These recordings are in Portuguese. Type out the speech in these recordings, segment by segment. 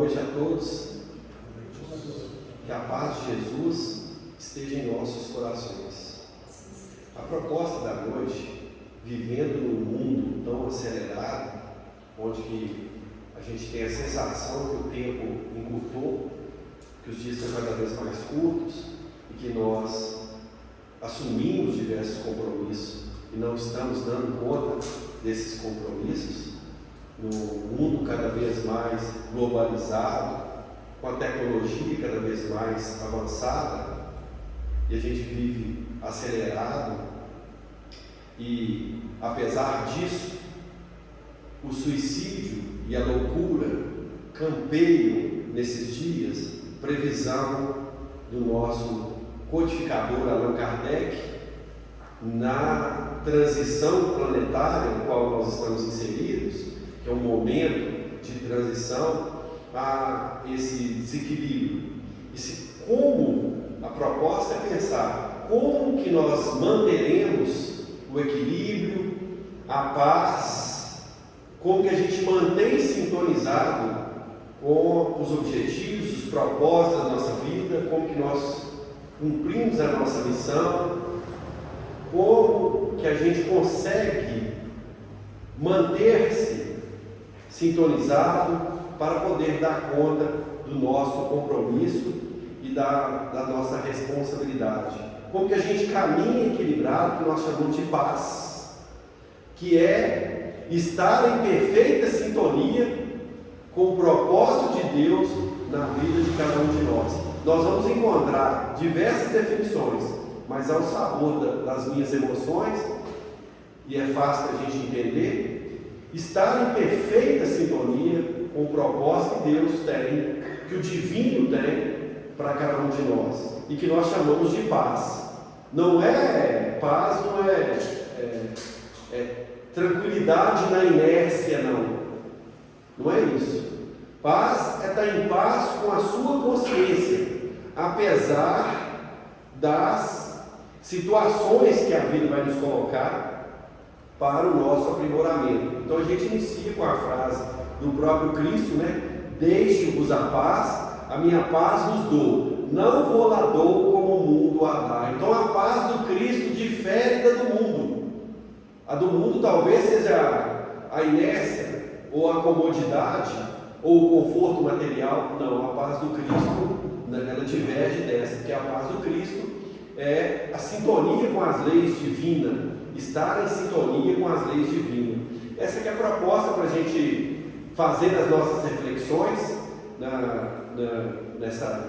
noite a todos. Que a paz de Jesus esteja em nossos corações. A proposta da noite, vivendo num mundo tão acelerado, onde que a gente tem a sensação que o tempo encurtou, que os dias estão cada vez mais curtos e que nós assumimos diversos compromissos e não estamos dando conta desses compromissos, no mundo cada vez mais globalizado, com a tecnologia cada vez mais avançada, e a gente vive acelerado, e apesar disso, o suicídio e a loucura campeiam nesses dias, previsão do nosso codificador Allan Kardec, na transição planetária no qual nós estamos inseridos, que é um momento de transição a esse desequilíbrio. Como a proposta é pensar como que nós manteremos o equilíbrio, a paz, como que a gente mantém sintonizado com os objetivos, os propósitos da nossa vida, como que nós cumprimos a nossa missão, como que a gente consegue manter-se sintonizado para poder dar conta do nosso compromisso e da nossa responsabilidade. Como que a gente caminha equilibrado, que nós chamamos de paz, que é estar em perfeita sintonia com o propósito de Deus na vida de cada um de nós. Nós vamos encontrar diversas definições, mas ao sabor das minhas emoções, e é fácil a gente entender, estar em perfeita sintonia com o propósito que Deus tem, que o divino tem para cada um de nós, e que nós chamamos de paz. Não é paz, não é tranquilidade na inércia, não é isso. Paz é estar em paz com a sua consciência, apesar das situações que a vida vai nos colocar para o nosso aprimoramento. Então a gente inicia com a frase do próprio Cristo, né? Deixe-vos a paz, a minha paz vos dou, não vou lá dou como o mundo a dá. Então a paz do Cristo difere da do mundo. A do mundo talvez seja a inércia, ou a comodidade, ou o conforto material. Não, a paz do Cristo, ela diverge dessa, porque a paz do Cristo é a sintonia com as leis divinas, estar em sintonia com as leis divinas. Essa que é a proposta para a gente fazer as nossas reflexões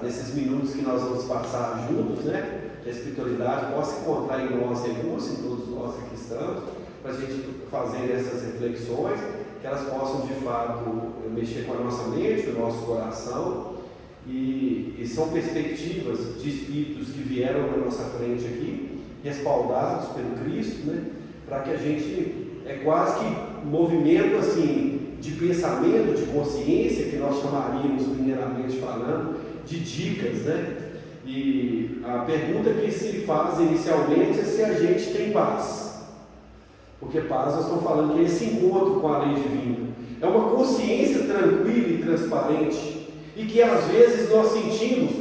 nesses minutos que nós vamos passar juntos, né? Que a espiritualidade possa encontrar em nós recursos, em todos nós que estamos, para a gente fazer essas reflexões, que elas possam de fato mexer com a nossa mente, o nosso coração, e são perspectivas de espíritos que vieram na nossa frente aqui, respaldados pelo Cristo, né? Para que a gente, é quase que um movimento assim, de pensamento, de consciência, que nós chamaríamos, primeiramente falando, de dicas, né? E a pergunta que se faz inicialmente é se a gente tem paz. Porque paz, nós estamos falando que é esse encontro com a lei divina. É uma consciência tranquila e transparente, e que às vezes nós sentimos,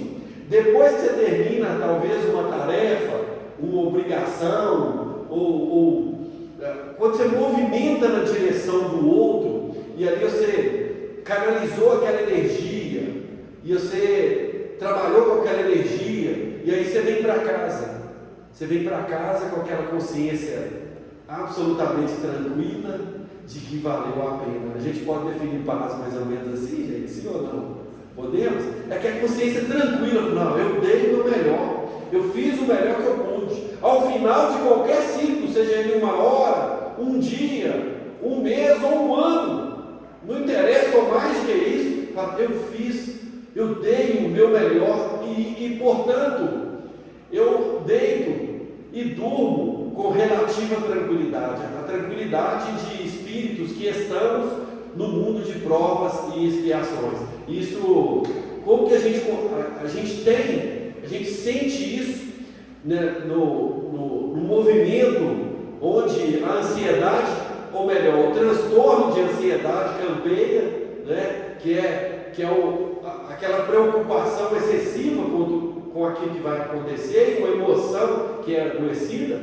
depois que você termina talvez uma tarefa, uma obrigação, ou quando você movimenta na direção do outro, e ali você canalizou aquela energia, e você trabalhou com aquela energia, e aí você vem para casa. Você vem para casa com aquela consciência absolutamente tranquila de que valeu a pena. A gente pode definir paz mais ou menos assim, gente? Sim ou não? Podemos? É que a consciência tranquila, não, eu dei o meu melhor, eu fiz o melhor que eu pude. Ao final de qualquer ciclo, seja ele uma hora, um dia, um mês ou um ano, não interessa, ou mais que isso, eu fiz, eu dei o meu melhor e portanto, eu deito e durmo com relativa tranquilidade, a tranquilidade de espíritos que estamos no mundo de provas e expiações. Isso, como que a gente sente isso, né, no movimento onde a ansiedade, ou melhor, o transtorno de ansiedade campeia, né, que aquela preocupação excessiva com aquilo que vai acontecer, uma emoção que é adoecida.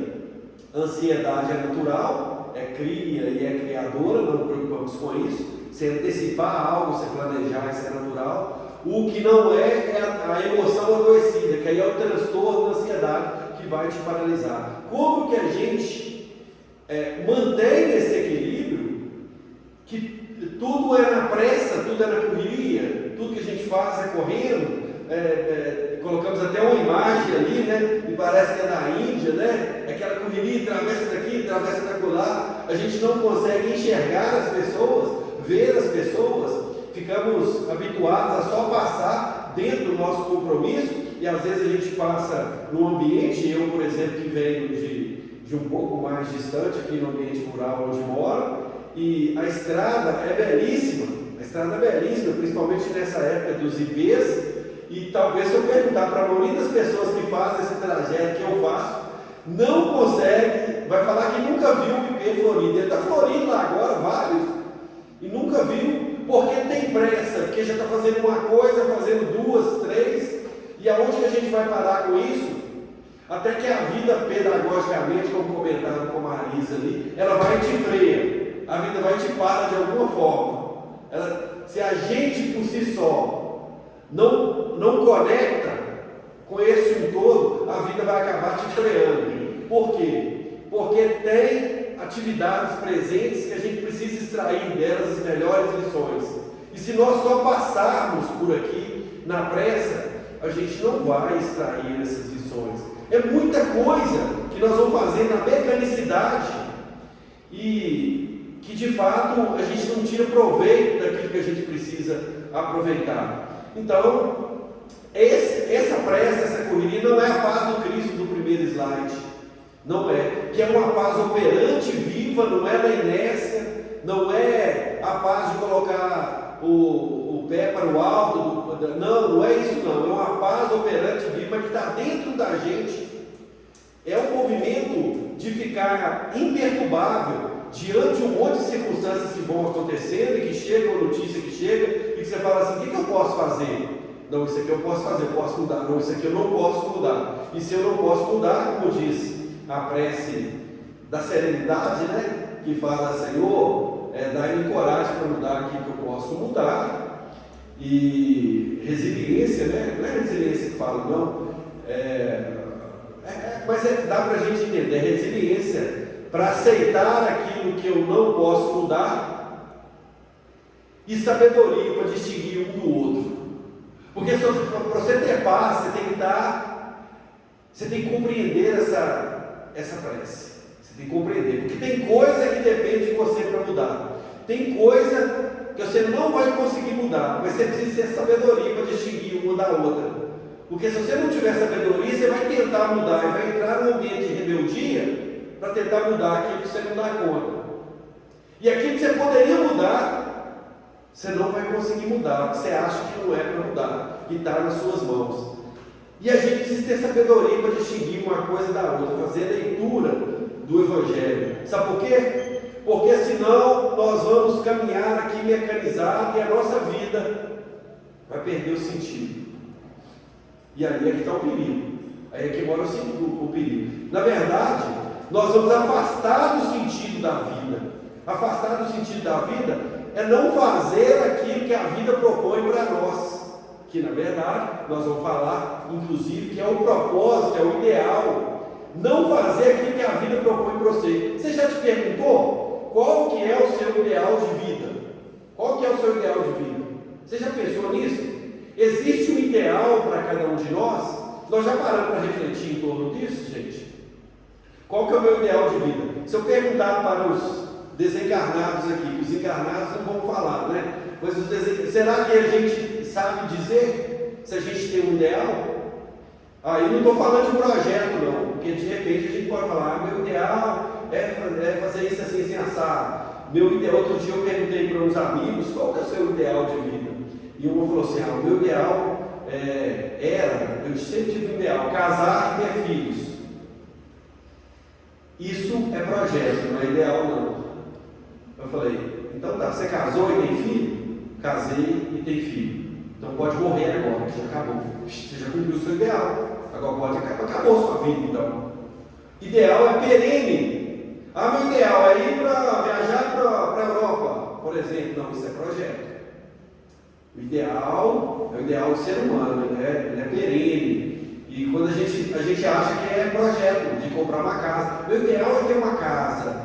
A ansiedade é natural, cria e é criadora, não nos preocupamos com isso. Se antecipar algo, se planejar, isso é natural. O que não é a emoção adoecida, que aí é o transtorno da ansiedade que vai te paralisar. Como que a gente mantém esse equilíbrio, que tudo é na pressa, tudo é na correria, tudo que a gente faz é correndo? Colocamos até uma imagem ali, né? Me parece que é da Índia, né? Aquela correria, atravessa daqui, atravessa daquela. A gente não consegue enxergar as pessoas, ver as pessoas. Ficamos habituados a só passar dentro do nosso compromisso, e às vezes a gente passa num ambiente. Eu, por exemplo, que venho de um pouco mais distante, aqui no ambiente rural onde moro, e a estrada é belíssima, principalmente nessa época dos IPs. E talvez, se eu perguntar para a maioria das pessoas que fazem esse trajeto que eu faço, não consegue, vai falar que nunca viu o IP florido. Ele está florindo lá agora, vários, e nunca viu, porque tem pressa, porque já está fazendo uma coisa, fazendo duas, três. E aonde que a gente vai parar com isso? Até que a vida, pedagogicamente, como comentaram com a Marisa ali, ela vai te freia, a vida vai te parar de alguma forma. Se a gente por si só não conecta com esse todo, a vida vai acabar te freando. Por quê? Porque tem atividades presentes que a gente precisa extrair delas as melhores lições. E se nós só passarmos por aqui na pressa, a gente não vai extrair essas lições. É muita coisa que nós vamos fazer na mecanicidade e que de fato a gente não tira proveito daquilo que a gente precisa aproveitar. Então, essa pressa, essa correria não é a paz do Cristo do primeiro slide, não é, que é uma paz operante, viva, não é da inércia, não é a paz de colocar o pé para o alto, não é isso não, é uma paz operante, viva, que está dentro da gente. É um movimento de ficar imperturbável diante de um monte de circunstâncias que vão acontecendo e que chega uma notícia que chega e que você fala assim: o que eu posso fazer? Não, isso aqui eu posso fazer, eu posso mudar. Não, isso aqui eu não posso mudar. E se eu não posso mudar, como diz a prece da serenidade, né? Que fala: Senhor, dai-me coragem para mudar aquilo que eu posso mudar. E resiliência, né? Não é resiliência que fala, não. Mas dá para a gente entender, resiliência para aceitar aquilo que eu não posso mudar, e sabedoria para distinguir um do outro. Porque para você ter paz, você tem que compreender essa prece. Você tem que compreender, porque tem coisa que depende de você para mudar. Tem coisa que você não vai conseguir mudar, mas você precisa ter sabedoria para distinguir uma da outra. Porque se você não tiver sabedoria, você vai tentar mudar e vai entrar num ambiente de rebeldia para tentar mudar aquilo que você não dá conta. E aquilo que você poderia mudar, você não vai conseguir mudar, porque você acha que não é para mudar, que está nas suas mãos. E a gente precisa ter sabedoria para distinguir uma coisa da outra, fazer a leitura do Evangelho. Sabe por quê? Porque senão nós vamos caminhar aqui mecanizado e a nossa vida vai perder o sentido. E aí é que está o perigo. Aí é que mora o perigo. Na verdade, nós vamos afastar do sentido da vida. Afastar do sentido da vida é não fazer aquilo que a vida propõe para nós. Que na verdade, nós vamos falar, inclusive, que é o propósito, é o ideal. Não fazer aquilo que a vida propõe para você. Você já te perguntou qual que é o seu ideal de vida? Qual que é o seu ideal de vida? Você já pensou nisso? Existe um ideal para cada um de nós? Nós já paramos para refletir em torno disso, gente? Qual que é o meu ideal de vida? Se eu perguntar para os desencarnados aqui, os encarnados não vão falar, né? Mas será que a gente sabe dizer se a gente tem um ideal? Aí não estou falando de projeto não, porque de repente a gente pode falar: meu ideal é fazer isso assim, assim, assado. Meu ideal, outro dia eu perguntei para uns amigos: qual que é o seu ideal de vida? E um falou assim: o meu ideal eu sempre tive um ideal, casar e ter filhos. Isso é projeto, não é ideal não. Eu falei: então tá, você casou e tem filho? Casei e tem filho. Então pode morrer agora, que já acabou. Você já cumpriu o seu ideal. Agora pode acabar, acabou a sua vida então. Ideal é perene. Meu ideal é ir para viajar para a Europa, por exemplo. Não, isso é projeto. O ideal é o ideal do ser humano, né? Ele é perene. E quando a gente acha que é projeto de comprar uma casa, meu ideal é ter uma casa.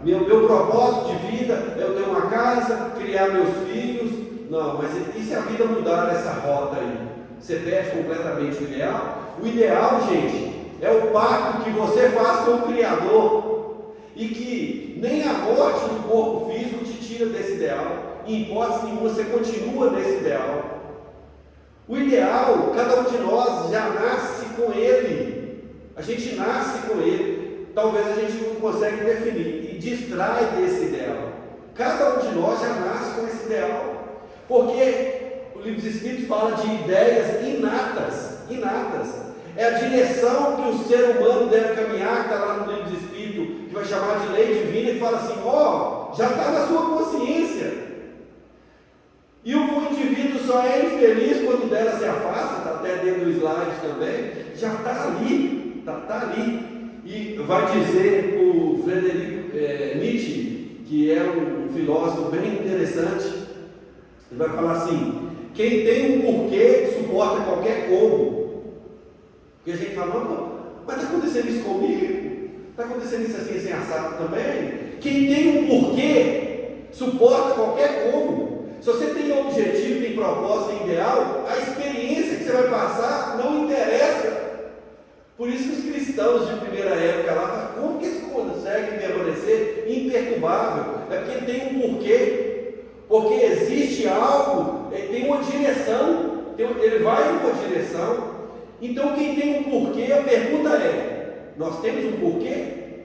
Meu propósito de vida é eu ter uma casa, criar meus filhos. Não, mas e se a vida mudar nessa rota aí? Você perde completamente o ideal? O ideal, gente, é o pacto que você faz com o Criador e que nem a morte do corpo físico te tira desse ideal. Em hipótese nenhuma, você continua nesse ideal. O ideal, cada um de nós já nasce com ele. A gente nasce com ele. Talvez a gente não consiga definir e distrai desse ideal. Cada um de nós já nasce com esse ideal. Porque o livro dos Espíritos fala de ideias inatas. É a direção que o ser humano deve caminhar, que está lá no livro dos Espíritos, que vai chamar de lei divina, e fala assim, já está na sua consciência. E o indivíduo só é infeliz quando dela se afasta, está até dentro do slide também, já está ali, está ali. E vai dizer o Friedrich Nietzsche, que é um filósofo bem interessante, ele vai falar assim, quem tem um porquê suporta qualquer como. Porque a gente fala, não, mas está acontecendo isso comigo? Está acontecendo isso assim, assim, assado também? Quem tem um porquê suporta qualquer como. Se você tem objetivo, tem propósito, tem ideal, a experiência que você vai passar não interessa. Por isso que os cristãos de primeira época lá, como que eles conseguem permanecer imperturbável? É porque ele tem um porquê. Porque existe algo, ele tem uma direção, ele vai em uma direção. Então quem tem um porquê, a pergunta é, nós temos um porquê?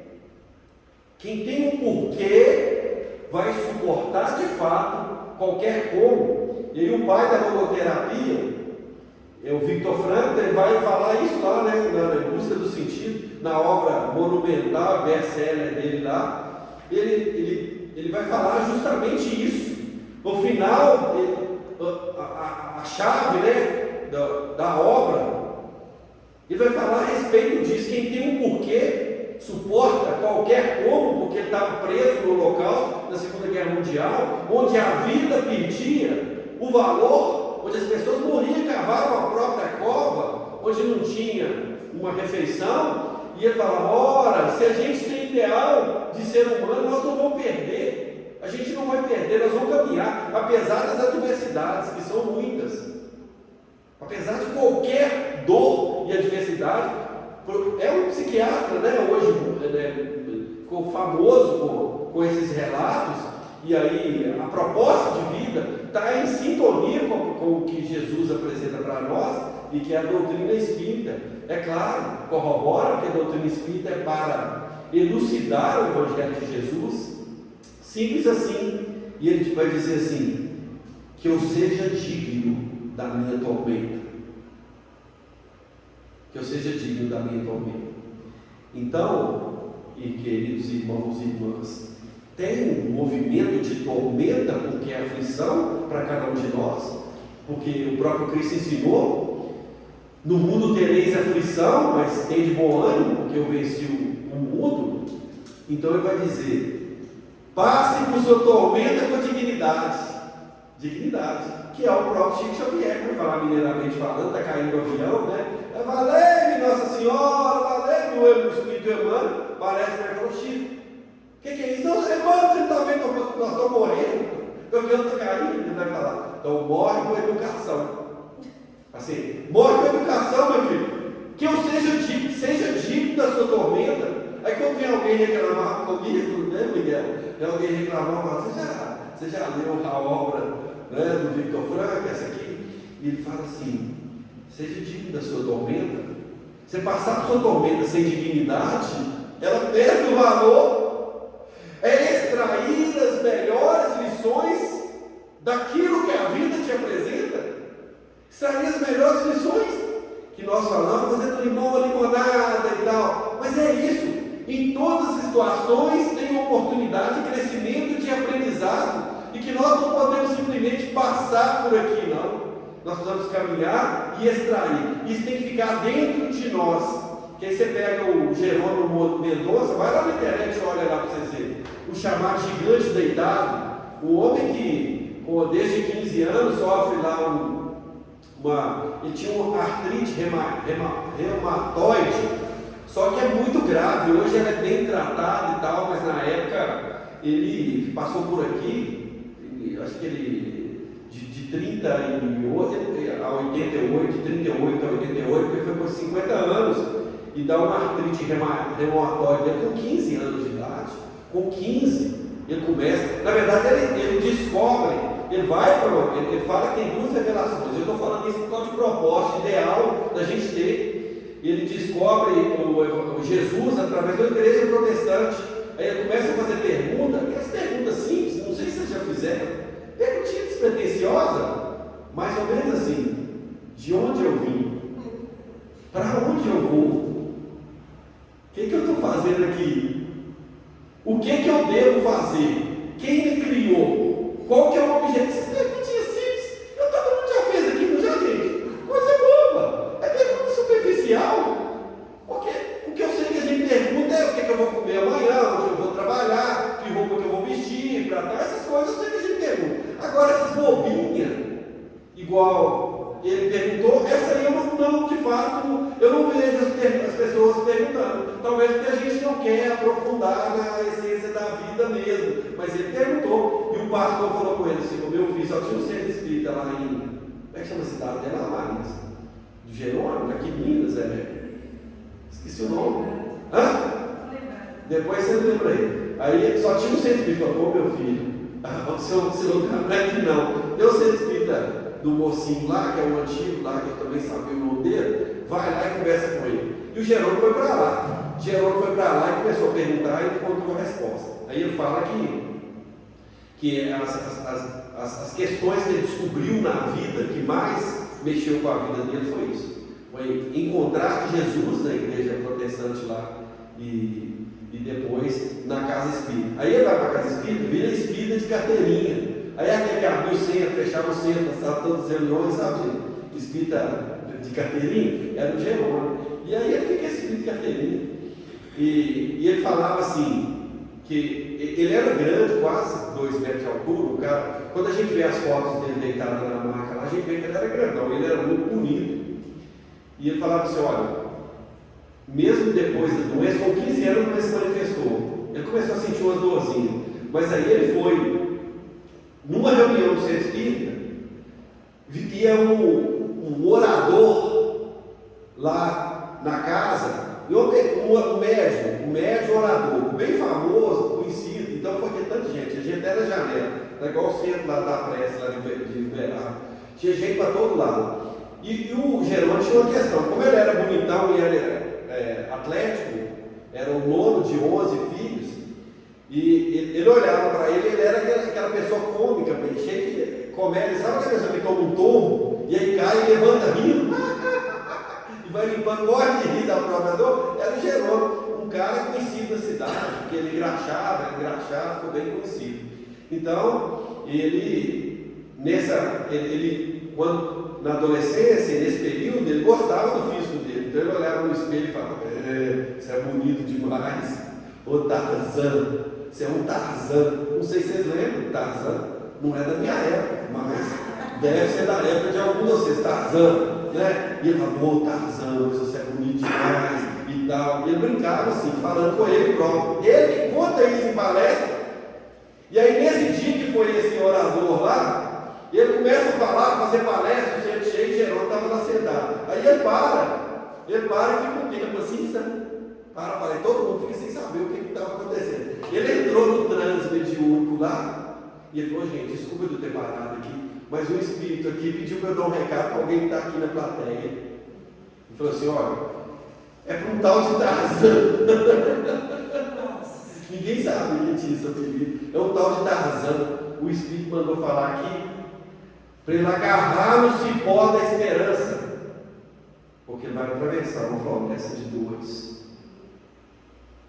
Quem tem um porquê vai suportar de fato qualquer como. E aí o pai da logoterapia, o Victor Frankl, ele vai falar isso lá, né, na Busca do Sentido, na obra monumental, best-seller dele lá, ele vai falar justamente isso. No final, a chave, né, da obra, ele vai falar a respeito disso. Quem tem um porquê suporta qualquer como, porque ele estava preso no local da Segunda Guerra Mundial, onde a vida perdia o valor, onde as pessoas morriam, cavavam a própria cova, onde não tinha uma refeição, e ele falava, ora, se a gente tem ideal de ser humano, nós não vamos perder, a gente não vai perder, nós vamos caminhar, apesar das adversidades, que são muitas, apesar de qualquer dor e adversidade. É um psiquiatra, né, hoje ficou famoso com esses relatos, e aí a proposta de vida está em sintonia com o que Jesus apresenta para nós e que é a doutrina espírita. É claro, corrobora que a doutrina espírita é para elucidar o Evangelho de Jesus, simples assim. E ele vai dizer assim, que eu seja digno da minha tormenta. Que eu seja digno da minha tormenta. Então, queridos irmãos e irmãs, tem um movimento de tormenta, porque é aflição para cada um de nós, porque o próprio Cristo ensinou, no mundo tereis aflição, mas tem de bom ânimo, porque eu venci o mundo. Então ele vai dizer, passe por sua tormenta com dignidade, que é o próprio Chico Xavier, para falar mineiramente falando, está caindo o avião, né? Valeu-me Nossa Senhora, valeu-me o Espírito Emmanuel, parece que vai falar, Chico, o que é isso? Não, Emmanuel, você não está vendo que nós estamos morrendo, o avião está caindo, ele vai falar, então morre com educação. Assim, morre com educação, meu filho, que eu seja digno da sua tormenta. Aí quando vem alguém reclamar comigo, né, Miguel? Vem alguém reclamar, fala, você já leu a obra, né, do Victor Frankl, essa aqui? E ele fala assim, seja digno da sua tormenta. Você passar por sua tormenta sem dignidade, ela perde o valor. É extrair as melhores lições daquilo que a vida te apresenta. Extrair as melhores lições que nós falamos, fazendo limão, limonada e tal. Mas é isso. Em todas as situações tem uma oportunidade de crescimento, de aprendizado, e que nós não podemos simplesmente passar por aqui, não. nós precisamos caminhar e extrair. Isso tem que ficar dentro de nós. Que aí você pega o Jerônimo Mendonça, vai lá na internet e olha lá para você ver. O chamado gigante deitado, o homem que desde 15 anos sofre lá ele tinha uma artrite reumatoide, só que é muito grave. Hoje ela é bem tratada e tal, mas na época ele passou por aqui, acho que ele de 30 a 88, de 38 a 88, ele foi por 50 anos e dá uma artrite reumatoide com 15 anos de idade. Com 15 ele começa, na verdade ele descobre, ele fala que tem duas revelações. Eu estou falando isso por causa de propósito ideal da gente ter. Ele descobre o Jesus através da igreja protestante. Aí ele começa a fazer perguntas, aquelas perguntas simples, não sei se vocês já fizeram, perguntinha despretensiosa, mais ou menos assim: de onde eu vim? Para onde eu vou? O que eu estou fazendo aqui? O que eu devo fazer? Quem me criou? Qual que é o objetivo? Essas perguntinhas simples, todo mundo já fez aqui, não já, gente? Coisa boba, é pergunta superficial. Porque o que eu sei que a gente pergunta é o que eu vou comer amanhã, onde eu vou trabalhar, que roupa que eu vou vestir, para tal, essas coisas eu sei que a gente pergunta. Agora essas bobinhas, igual ele perguntou, essa aí eu não, de fato, eu não vejo as pessoas perguntando. Talvez porque a gente não quer aprofundar na essência da vida mesmo. Mas ele perguntou, e o pastor falou com ele assim: o meu filho só tinha um centro espírita lá em, como é que chama a cidade dela? Marinhas, do Jerônimo, aqui em Minas, esqueci o nome. Hã? Depois você lembra aí só tinha um centro espírita. Falou: meu filho, o seu lugar não é aqui não. Tem o centro espírita do mocinho lá, que é o antigo lá, que eu também sabia o nome dele. Vai lá e conversa com ele. E o Jerônimo foi para lá. Jerônimo foi para lá e começou a perguntar e encontrou a resposta. Aí ele fala que as questões que ele descobriu na vida, que mais mexeu com a vida dele, foi isso. Foi encontrar Jesus na igreja protestante lá e depois na casa espírita. Aí ele vai para a casa espírita, vira espírita de carteirinha. Aí aquele que abriu o centro, fechava o centro, estava todas as reuniões, sabe? Espírita de carteirinha, era o Jerônimo. E aí ele fica espírita de carteirinha. E ele falava assim, que ele era grande, quase 2 metros de altura. O cara, quando a gente vê as fotos dele deitado na maca lá, a gente vê que ele era grandão, ele era muito bonito. E ele falava assim: olha, mesmo depois da doença, com 15 anos, a doença se manifestou. Ele começou a sentir umas dorzinhas. Mas aí ele foi numa reunião do centro espírita, via um orador lá na casa, e um médium orador, bem famoso, conhecido. Então foi aquele tanto de gente, a gente era janela, era igual o centro lá da prece, lá de Uberaba, tinha gente para todo lado. E o Jerônimo tinha uma questão: como ele era bonitão e era atlético, era o nono de 11 filhos, e ele olhava para ele era aquela pessoa cômica, bem cheia de comédia. Sabe aquela pessoa que toma um tombo e aí cai e levanta rindo e vai limpando, morre de rir da própria dor? Era o Jerônimo, um cara conhecido na cidade, porque ele engraxava, ficou bem conhecido. Então ele quando na adolescência, nesse período, ele gostava do físico dele. Então ele olhava no espelho e falava: você é bonito demais, ô Tarzan, você é um Tarzan. Não sei se vocês lembram, Tarzan não é da minha época, mas deve ser da época de algum de vocês, Tarzan, né? E ele falava: ô Tarzan, você é bonito demais e tal. E ele brincava assim, falando com ele próprio. Ele que conta isso em palestra. E aí nesse dia que foi esse orador lá, ele começa a falar, fazer palestra, o centro cheio, e Jerônimo estava lá sentado. Aí ele para e fica um tempo assim, sabe? Para, e todo mundo fica sem saber o que estava acontecendo. Ele entrou no transe mediúnico lá, e ele falou: gente, desculpa de eu ter parado aqui, mas um espírito aqui pediu para eu dar um recado para alguém que está aqui na plateia. Ele falou assim: olha, é para um tal de Tarzan. Ninguém sabe que tinha esse apelido. É um tal de Tarzan. O espírito mandou falar aqui para ele agarrar no cipó da esperança, porque ele vai atravessar uma floresta de dores.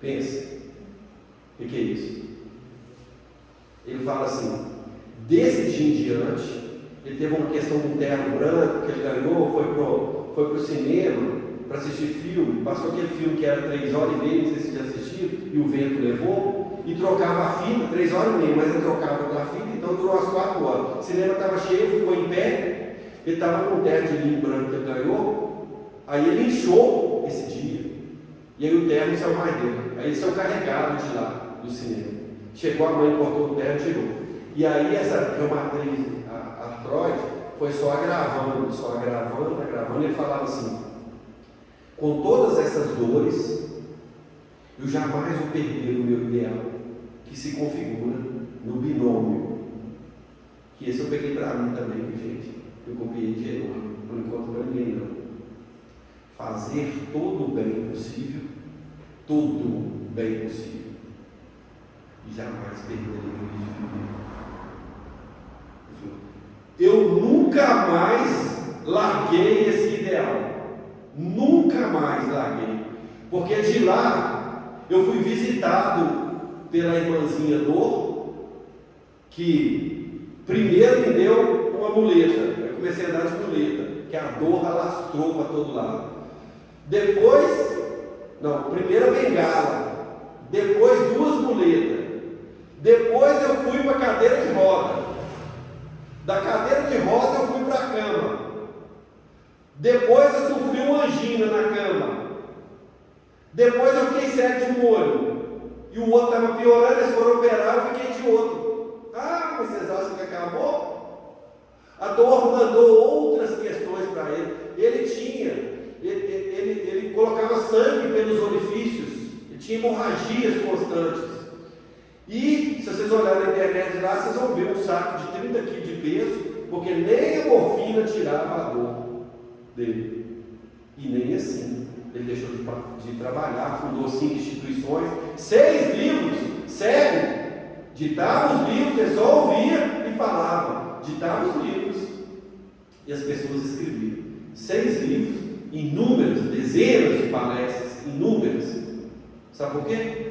Pensa, o que é isso? Ele fala assim: desse dia em diante, Ele teve uma questão de um terno branco que ele ganhou, foi pro cinema para assistir filme, passou aquele filme que era 3 horas e meia, não sei se já assistiu, e o vento levou, e trocava a fita, 3 horas e meia, mas ele trocava da fita, então durou as 4 horas. O cinema estava cheio, ficou em pé, ele estava com um terno de linho branco que ele ganhou, aí ele inchou esse dia, e aí o terno saiu mais dele, aí eles são carregados de lá, do cinema. Chegou a mãe, cortou o terno e tirou. E aí essa reumatriz, a artroide, foi só agravando, e ele falava assim: com todas essas dores, eu jamais vou perder o meu ideal, que se configura no binômio. Que esse eu peguei para mim também, gente. Eu copiei de Jerônimo, não encontro para ninguém não. Fazer todo o bem possível, todo o bem possível, e jamais perder a alegria de viver. Eu nunca mais larguei esse ideal. Nunca mais larguei, porque de lá eu fui visitado pela irmãzinha Dor, que primeiro me deu uma muleta, eu comecei a andar de muleta, que a dor alastrou para todo lado. Depois, primeiro a bengala, depois 2 muletas, depois eu fui para a cadeira de roda, da cadeira de roda eu fui para a cama. Depois eu sofri uma angina na cama. Depois eu fiquei cego de um olho. E o outro estava piorando, eles foram operar, eu fiquei de outro. Ah, mas vocês acham que acabou? A dor mandou outras questões para ele. Ele colocava sangue pelos orifícios. Ele tinha hemorragias constantes. E, se vocês olharem na internet lá, vocês vão ver um saco de 30 kg de peso, porque nem a morfina tirava a dor dele. E nem assim ele deixou de trabalhar, fundou 5 instituições, 6 livros, sério, ditava os livros, ele só ouvia e falava, ditava os livros e as pessoas escreviam. 6 livros, inúmeras, dezenas de palestras, inúmeras. Sabe por quê?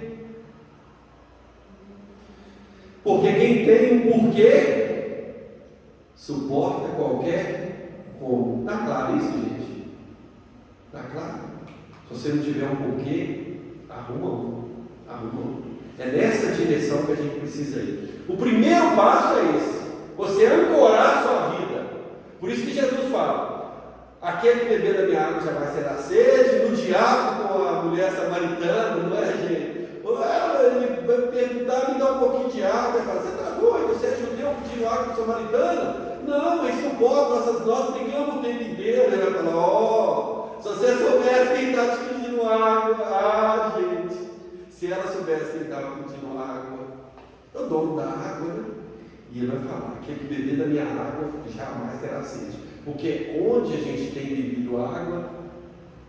Porque quem tem um porquê suporta qualquer como. Está claro isso, gente? Está claro? Se você não tiver um porquê, arruma um. É nessa direção que a gente precisa ir. O primeiro passo é esse: você ancorar a sua vida. Por isso que Jesus fala: aquele que beber da minha água jamais terá sede. No diálogo com a mulher samaritana, não é, gente? Ele vai perguntar, me dá um pouquinho de água. Ele fala: você está doido? Você é judeu pedindo água para samaritana? Não, mas isso pode, nós brigamos o tempo inteiro. Ele vai falar: se você soubesse quem está te pedindo água, gente, se ela soubesse quem estava pedindo água, é o dono da água, né? E ele vai falar: aquele que beber da minha água jamais terá sede. Porque onde a gente tem bebido água,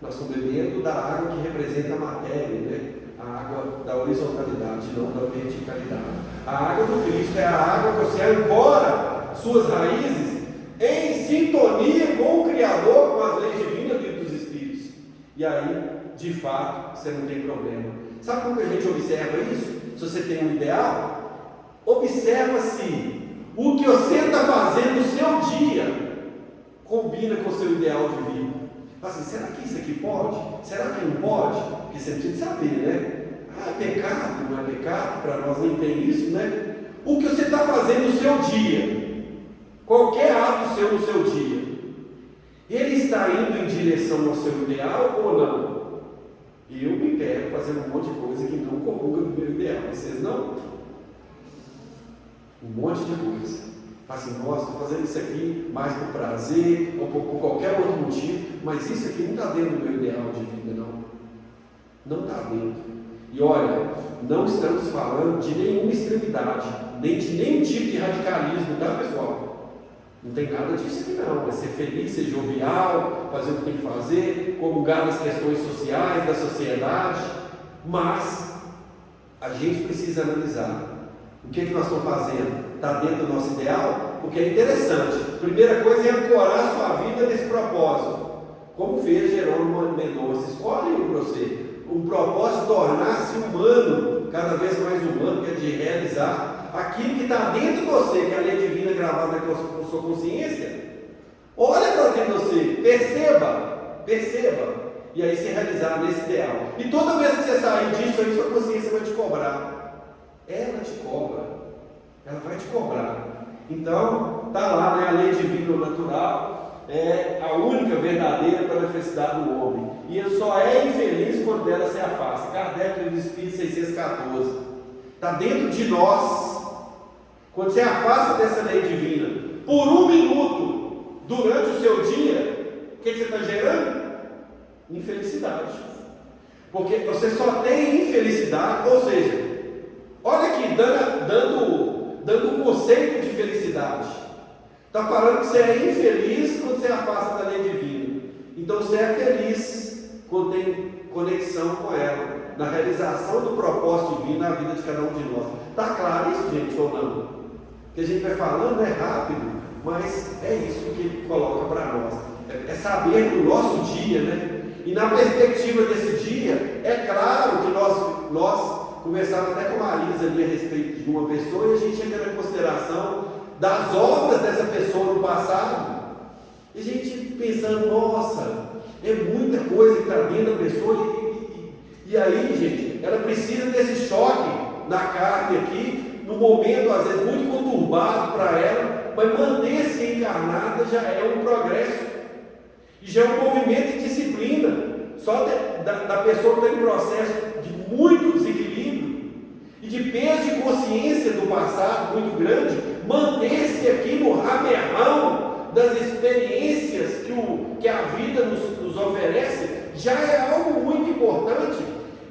nós estamos bebendo da água que representa a matéria, né? A água da horizontalidade, não da verticalidade. A água do Cristo é a água que você ancora suas raízes em sintonia com o Criador, com as leis divinas e dos Espíritos. E aí, de fato, você não tem problema. Sabe como que a gente observa isso? Se você tem um ideal, observa-se o que você está fazendo no seu dia combina com o seu ideal de vida. Assim, será que isso aqui pode? Será que não pode? Porque você precisa saber, né? É pecado, não é pecado? Para nós nem tem isso, né? O que você está fazendo no seu dia, qualquer ato seu no seu dia, ele está indo em direção ao seu ideal ou não? Eu me pego fazendo um monte de coisa que não comunga do meu ideal. Vocês não? Um monte de coisa. Assim, nossa, estou fazendo isso aqui mais por prazer ou por qualquer outro motivo, mas isso aqui não está dentro do meu ideal de vida, não. Não está dentro. E olha, não estamos falando de nenhuma extremidade, nem de nenhum tipo de radicalismo, tá, pessoal? Não tem nada disso aqui não. É ser feliz, ser jovial, fazer o que tem que fazer, comungar nas questões sociais, da sociedade, mas a gente precisa analisar o que nós estamos fazendo. Está dentro do nosso ideal? Porque é interessante. Primeira coisa é ancorar a sua vida nesse propósito. Como fez Jerônimo Mendonça. Escolhe para você um propósito de tornar-se humano, cada vez mais humano, que é de realizar aquilo que está dentro de você, que é a lei divina gravada na sua consciência, olha para dentro de você, perceba, e aí se realizar nesse ideal. E toda vez que você sair disso, aí sua consciência vai te cobrar. Ela te cobra, ela vai te cobrar. Então, está lá, né, a lei divina natural é a única verdadeira para a felicidade do homem. E ele só é infeliz quando dela se afasta. Kardec, Livro do Espírito 614. Está dentro de nós. Quando você afasta dessa lei divina, por um minuto, durante o seu dia, o que você está gerando? Infelicidade. Porque você só tem infelicidade, ou seja, olha aqui, dando um conceito de felicidade. Está falando que você é infeliz quando você afasta da lei divina. Então você é feliz quando tem conexão com ela, na realização do propósito divino na vida de cada um de nós. Está claro isso, gente, ou não? O que a gente vai falando é rápido, mas é isso que ele coloca para nós. É saber do nosso dia, né? E na perspectiva desse dia, é claro que nós conversávamos até com a Marisa ali a respeito de uma pessoa e a gente chega na consideração das obras dessa pessoa no passado. E a gente pensando, nossa, é muita coisa que está dentro da pessoa. E aí, gente, ela precisa desse choque na carne aqui, num momento às vezes muito conturbado para ela, mas manter-se encarnada já é um progresso. E já é um movimento de disciplina. Só da pessoa que está em processo de muito desequilíbrio e de peso de consciência do passado muito grande, manter-se aqui no raberrão das experiências que a vida nos oferece, já é algo muito importante.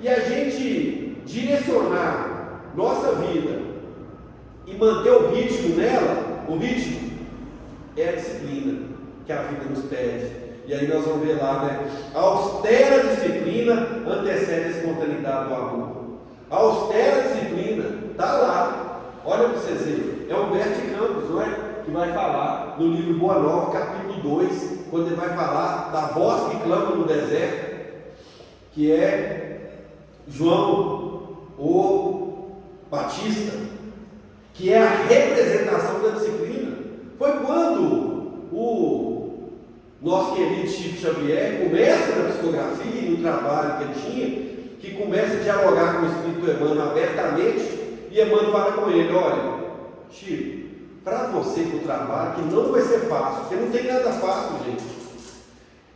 E a gente direcionar nossa vida e manter o ritmo nela, o ritmo é a disciplina que a vida nos pede. E aí nós vamos ver lá, né? A austera disciplina antecede a espontaneidade do amor. A austera disciplina está lá. Olha para vocês verem. É Humberto de Campos, não é? Que vai falar no livro Boa Nova, capítulo 2, quando ele vai falar da voz que clama no deserto, que é João o Batista, que é a representação da disciplina. Foi quando o nosso querido Chico Xavier começa na psicografia e no trabalho que ele tinha, que começa a dialogar com o Espírito Emmanuel abertamente, e Emmanuel fala com ele: olha, Chico, para você para o trabalho, que não vai ser fácil, porque não tem nada fácil, gente,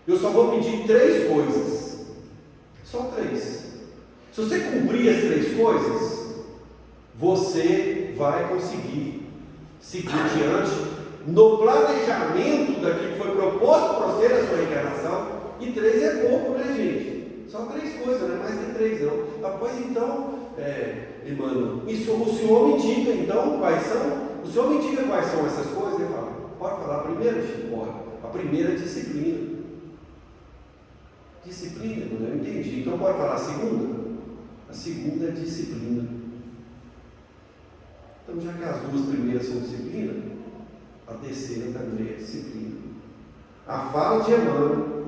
eu só vou pedir 3 coisas, só 3. Se você cumprir as 3 coisas, você vai conseguir seguir adiante no planejamento daquilo que foi proposto para você na sua reencarnação. E 3 é pouco, né, gente? Só 3 coisas, não é mais que 3 não. Após então, Emmanuel, o senhor me diga então quais são. O senhor me diga quais são essas coisas. Ele fala: pode falar a primeira, Chico? Pode. A primeira é disciplina. Disciplina, eu entendi. Então pode falar a segunda? A segunda é disciplina. Então, já que as 2 primeiras são disciplina, a terceira também é disciplina. A fala de Emmanuel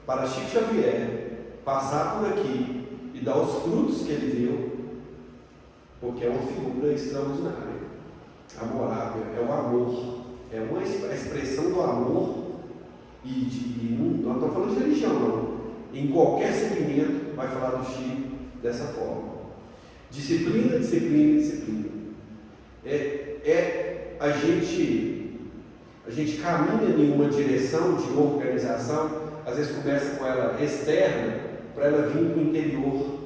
para Chico Xavier passar por aqui e dar os frutos que ele deu, porque é uma figura extraordinária, amorável, é o amor, é uma expressão do amor. E não estou falando de religião, não. Em qualquer segmento vai falar do Chico dessa forma: disciplina, disciplina, disciplina. A gente caminha em uma direção de organização, às vezes começa com ela externa, para ela vir para o interior.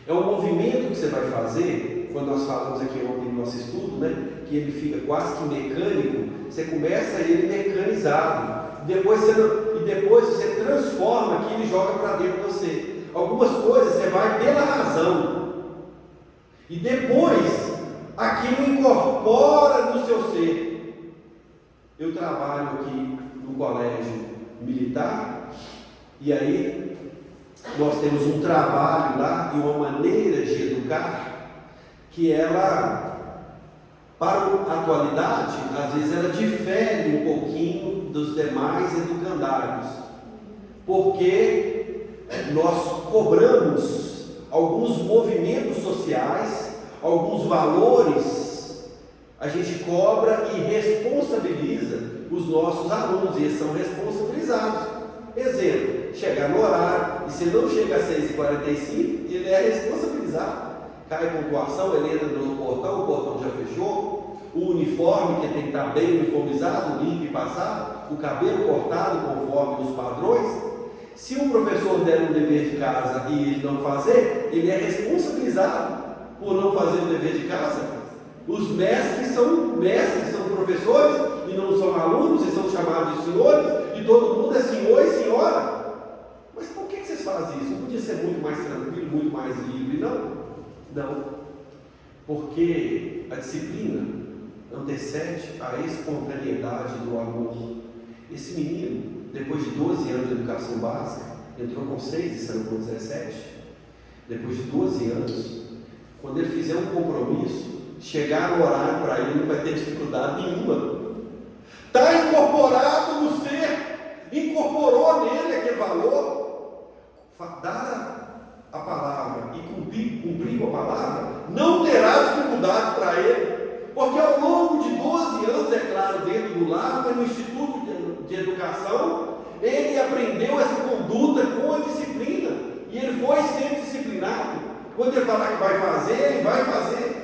É um movimento que você vai fazer, quando nós falamos aqui ontem no nosso estudo, né, que ele fica quase que mecânico. Você começa ele mecanizado, depois você transforma aquilo e joga para dentro de você. Algumas coisas você vai pela razão, e depois aquilo incorpora no seu ser. Eu trabalho aqui no colégio militar, e aí nós temos um trabalho lá e uma maneira de educar que ela, para a atualidade, às vezes ela difere um pouquinho dos demais educandários, porque nós cobramos alguns movimentos sociais, alguns valores a gente cobra e responsabiliza os nossos alunos, e eles são responsabilizados. Exemplo, chegar no horário, e se ele não chega às 6h45, ele é responsabilizado. Cai pontuação, ele entra no portão, o portão já fechou, o uniforme, que tem que estar bem uniformizado, limpo e passado, o cabelo cortado conforme os padrões. Se o professor der um dever de casa e ele não fazer, ele é responsabilizado por não fazer o dever de casa. Os mestres são professores e não são alunos, e são chamados de senhores, e todo mundo é senhor e senhora. Mas por que vocês fazem isso? Não podia ser muito mais tranquilo, muito mais livre? Não. Porque a disciplina antecede a espontaneidade do amor. Esse menino, depois de 12 anos de educação básica, entrou com 6 e saiu com 17. Depois de 12 anos, quando ele fizer um compromisso, chegar no horário para ele, não vai ter dificuldade nenhuma. Está incorporado no ser, incorporou nele aquele valor. Dar a palavra e cumprir com a palavra, não terá dificuldade para ele, porque ao longo de 12 anos, é claro, dentro do lar, mas no Instituto de Educação, ele aprendeu essa conduta com a disciplina, e ele foi sempre disciplinado. Quando ele falar que vai fazer, ele vai fazer.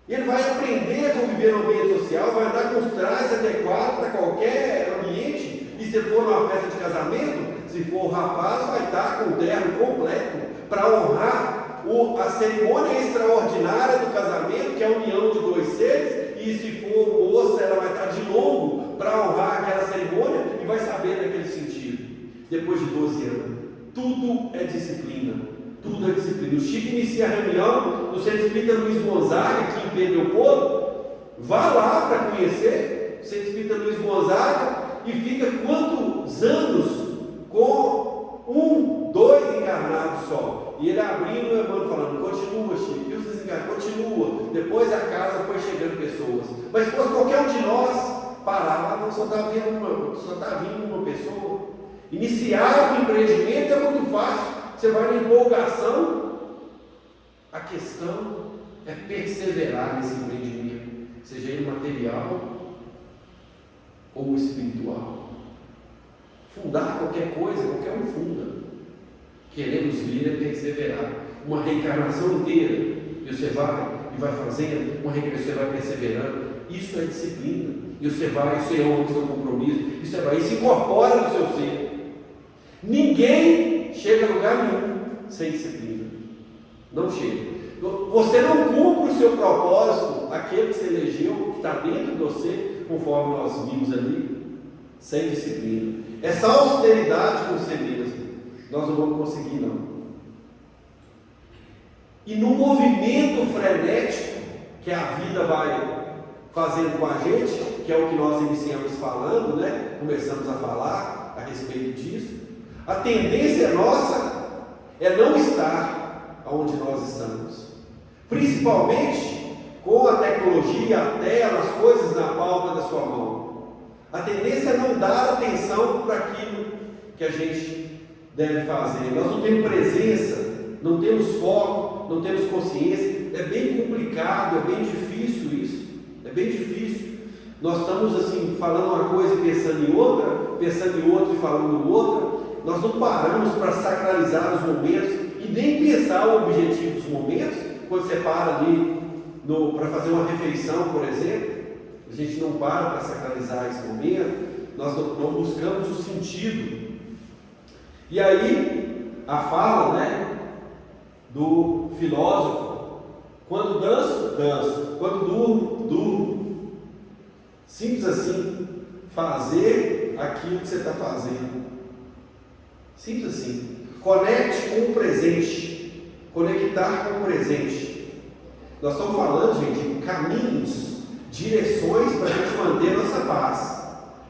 Ele vai aprender a conviver no ambiente social, vai andar com os trajes adequados para qualquer ambiente. E se for numa festa de casamento, se for rapaz, vai estar com o terno completo para honrar a cerimônia extraordinária do casamento, que é a união de dois seres. E se for moça, ela vai estar de longo para honrar aquela cerimônia e vai saber naquele sentido. Depois de 12 anos, tudo é disciplina. Tudo é disciplina. O Chico inicia a reunião no Centro Espírita Luiz Gonzaga, aqui em Pedro Leopoldo. Vá lá para conhecer o Centro Espírita Luiz Gonzaga e fica quantos anos com 2 encarnados só. E ele abrindo o Emmanuel falando, continua, Chico, e os desencarnados, continua. Depois a casa foi chegando pessoas. Mas se fosse qualquer um de nós, parava, não, só está vindo uma pessoa. Iniciar o empreendimento é muito fácil. Você vai na empolgação. A questão é perseverar nesse empreendimento, seja ele material ou espiritual. Fundar qualquer coisa, qualquer um funda. Queremos vir é perseverar. Uma reencarnação inteira, e você vai e vai fazendo, uma reencarnação, você vai perseverando. Isso é disciplina. E você vai, isso é honra, isso é compromisso, isso é se incorpora no seu ser. Ninguém chega a lugar nenhum sem disciplina. Não chega. Você não cumpre o seu propósito, aquele que você elegeu, que está dentro de você, conforme nós vimos ali, sem disciplina. Essa austeridade com você mesmo, nós não vamos conseguir, não. E no movimento frenético que a vida vai fazendo com a gente, que é o que nós iniciamos falando, né? Começamos a falar a respeito disso. A tendência nossa é não estar onde nós estamos, principalmente com a tecnologia, a tela, as coisas na palma da sua mão. A tendência é não dar atenção para aquilo que a gente deve fazer. Nós não temos presença, não temos foco, não temos consciência. É bem complicado, é bem difícil isso. É bem difícil. Nós estamos assim, falando uma coisa e pensando em outra e falando outra. Nós não paramos para sacralizar os momentos e nem pensar o objetivo dos momentos. Quando você para ali para fazer uma refeição, por exemplo, a gente não para sacralizar esse momento, nós não buscamos o sentido. E aí, a fala, né, do filósofo: quando danço, danço, quando durmo, durmo. Simples assim, fazer aquilo que você está fazendo. Simples assim. Conecte com o presente. Conectar com o presente. Nós estamos falando, gente, de caminhos, direções para a gente manter nossa paz.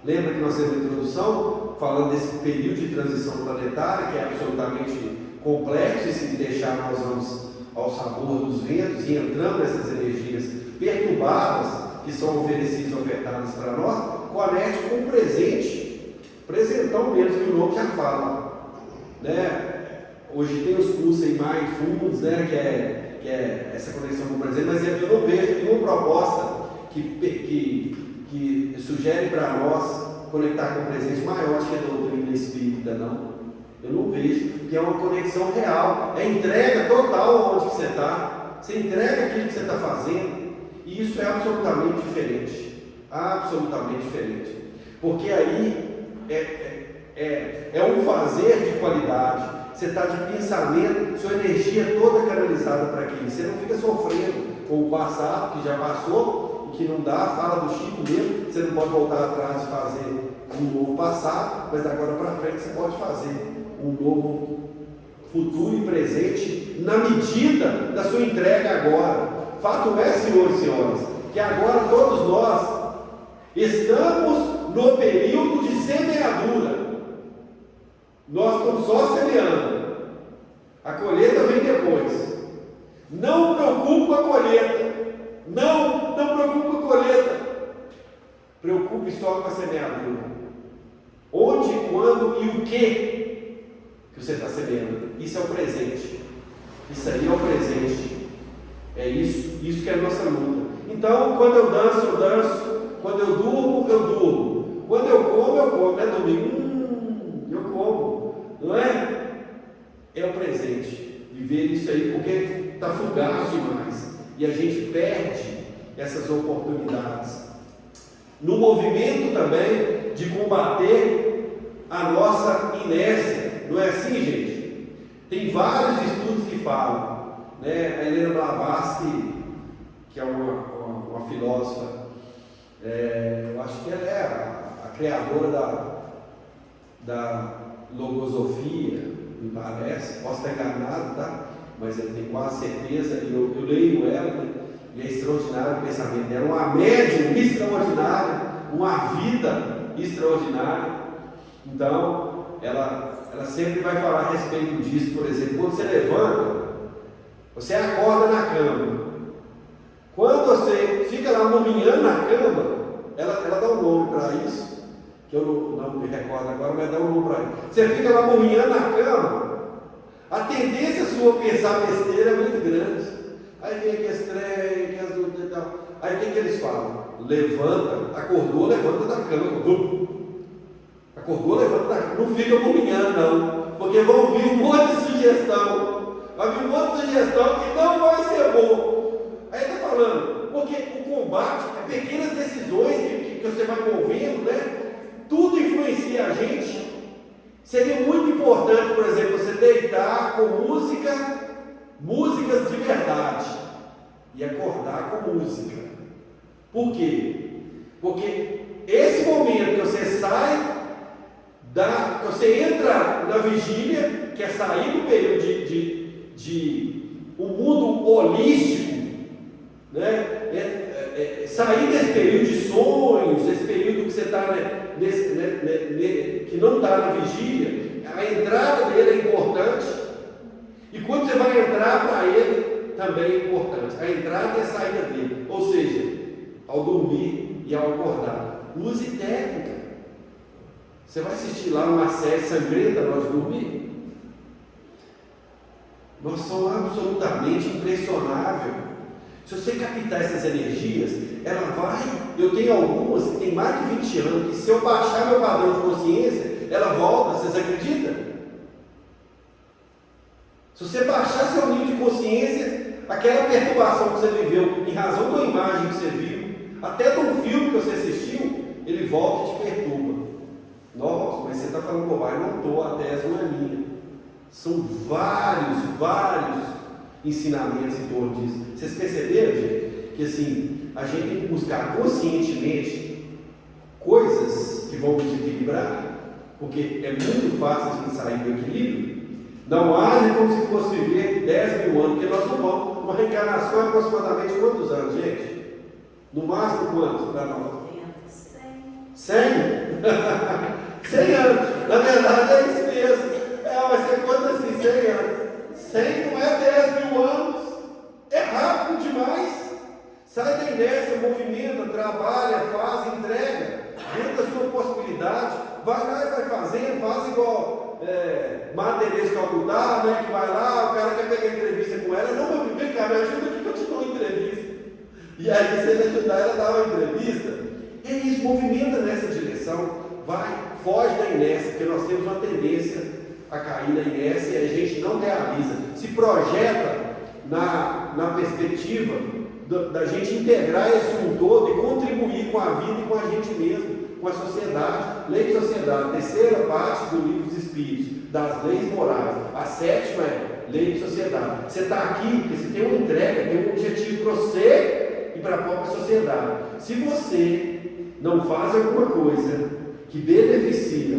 Lembra que nós temos a introdução falando desse período de transição planetária, que é absolutamente complexo, e se deixar nós vamos ao sabor dos ventos e entrando nessas energias perturbadas que são oferecidas, ofertadas para nós. Conecte com o presente. Presentão mesmo, que o nome já fala. Né? Hoje tem os cursos em Mindfulness, né? que é essa conexão com o presente, mas eu não vejo nenhuma proposta que sugere para nós conectar com o presente maior que a doutrina espírita, não. Eu não vejo, que é uma conexão real, é entrega total onde você está, você entrega aquilo que você está fazendo, e isso é absolutamente diferente, porque aí é um fazer de qualidade, você está de pensamento, sua energia toda canalizada para aquilo, você não fica sofrendo com o passado, que já passou, e que não dá, fala do Chico mesmo, você não pode voltar atrás e fazer um novo passado, mas da agora para frente você pode fazer um novo futuro e presente na medida da sua entrega agora. Fato é, senhores e senhoras, que agora todos nós estamos no período de semeadura. Nós estamos só semeando. A colheita vem depois. Não preocupe com a colheita. Não preocupe com a colheita. Preocupe só com a semeadura. Onde, quando e o que você está semeando. Isso é o presente. Isso aí é o presente. É isso que é a nossa luta. Então, quando eu danço, eu danço. Quando eu durmo, eu durmo. Quando eu como, é domingo. Eu como. Não é? É o presente. Viver isso aí, porque está fugaz demais. E a gente perde essas oportunidades. No movimento também de combater a nossa inércia. Não é assim, gente? Tem vários estudos que falam, né? A Helena Blavatsky, que é uma filósofa, eu acho que ela é a criadora da logosofia, me parece, posso estar enganado, tá? Mas eu tenho quase certeza, e eu leio ela, né? E é extraordinário o pensamento dela, uma médium extraordinária, uma vida extraordinária. Então, ela sempre vai falar a respeito disso. Por exemplo, quando você levanta, você acorda na cama. Quando você fica lá morrinhando na cama, ela dá um nome para isso, que eu não me recordo agora, mas dá um nome para isso. Você fica lá morrinhando na cama, a tendência sua a pensar besteira é muito grande. Aí vem aquele estranho, que as lutas e tal. Aí o que eles falam? Levanta, acordou, levanta da cama. Acordou, levanta da cama. Não fica morrinhando, não. Porque vão vir um monte de sugestão. Vai vir um monte de sugestão que não vai ser bom. Aí está falando, porque o combate é pequenas decisões que você vai movendo, né? Tudo influencia a gente. Seria muito importante, por exemplo, você deitar com músicas de verdade e acordar com música. Por quê? Porque esse momento que você sai, que você entra na vigília, que é sair do período de um mundo holístico, né? Sair desse período de sonhos, esse período que você está, né, que não está na vigília, a entrada dele é importante, e quando você vai entrar para ele, também é importante, a entrada e a saída dele, ou seja, ao dormir e ao acordar. Use técnica. Você vai assistir lá uma série sangrenta na hora de dormir? Nós somos absolutamente impressionáveis. Se você captar essas energias, ela vai. Eu tenho algumas que tem mais de 20 anos, que se eu baixar meu padrão de consciência, ela volta. Vocês acreditam? Se você baixar seu nível de consciência, aquela perturbação que você viveu, em razão de uma imagem que você viu, até de um filme que você assistiu, ele volta e te perturba. Nossa, mas você está falando bobagem, não estou, a tese não é minha. São vários ensinamentos em torno disso. Vocês perceberam, gente, que assim, a gente tem que buscar conscientemente coisas que vão nos equilibrar, porque é muito fácil a gente sair do equilíbrio. Não age como se fosse viver 10 mil anos, porque nós não vamos. Uma reencarnação é aproximadamente quantos anos, gente? No máximo quantos para nós? 100? 100 anos. Na verdade é isso mesmo. Mas você conta assim, 100 anos. 100 não é 10 mil anos. É rápido demais. Sai da inércia, movimenta, trabalha, faz, entrega. Dentro da sua possibilidade. Vai lá e vai fazendo, faz igual Madre Teresa de Calcutá, né? Que vai lá, o cara quer pegar entrevista com ela. Não, meu filho, vem cá, me ajuda aqui que eu te dou uma entrevista. E aí, se ele ajudar ela a dar uma entrevista, é isso, movimenta nessa direção, foge da inércia, porque nós temos uma tendência a cair na inércia e a gente não realiza, se projeta na perspectiva da gente integrar esse um todo e contribuir com a vida e com a gente mesmo, com a sociedade. Lei de sociedade, terceira parte do livro dos Espíritos, das leis morais. A sétima é lei de sociedade. Você está aqui porque você tem uma entrega, tem um objetivo para você e para a própria sociedade. Se você não faz alguma coisa que beneficia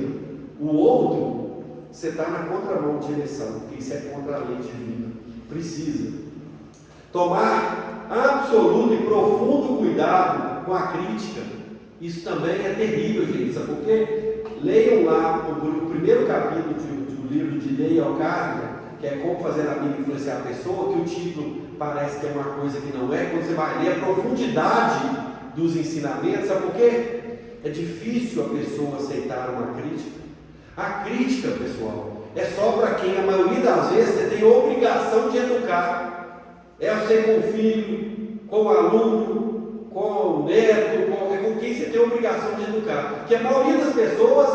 o outro, você está na contramão de direção, porque isso é contra a lei divina. Precisa tomar absoluto e profundo cuidado com a crítica. Isso também é terrível, gente. Sabe por quê? Leiam lá o primeiro capítulo do livro de Lei Alcárnica, que é Como Fazer a Vida Influenciar a Pessoa, que o título parece que é uma coisa que não é. Quando você vai ler a profundidade dos ensinamentos, sabe por quê? É difícil a pessoa aceitar uma crítica. A crítica, pessoal, é só para quem, a maioria das vezes, você tem a obrigação de educar. É você com o filho, com o aluno, com o neto, com quem você tem a obrigação de educar. Porque a maioria das pessoas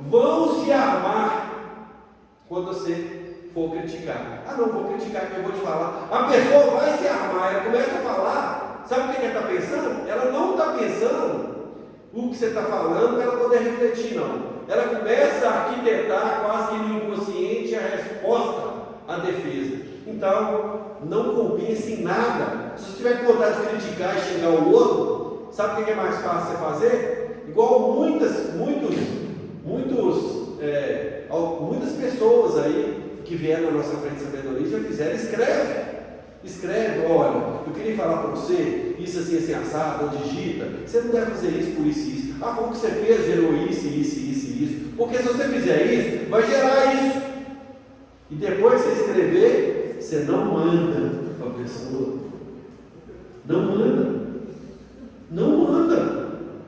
vão se armar quando você for criticar. Ah, não vou criticar, que eu vou te falar. A pessoa vai se armar, ela começa a falar. Sabe o que ela está pensando? Ela não está pensando o que você está falando para ela poder refletir, não. Ela começa a arquitetar quase que no inconsciente a resposta à defesa. Então, não compensa em nada. Se você tiver vontade de criticar e xingar o outro, sabe o que é mais fácil você fazer? Igual muitas pessoas aí que vieram na nossa frente de sabedoria já fizeram. Escreve, olha, eu queria falar para você, isso assim, assim, assado, ou digita, você não deve fazer isso por isso e isso. Ah, como que você fez, gerou isso, isso. Porque se você fizer isso, vai gerar isso. E depois que você escrever, você não manda para a pessoa. Não manda.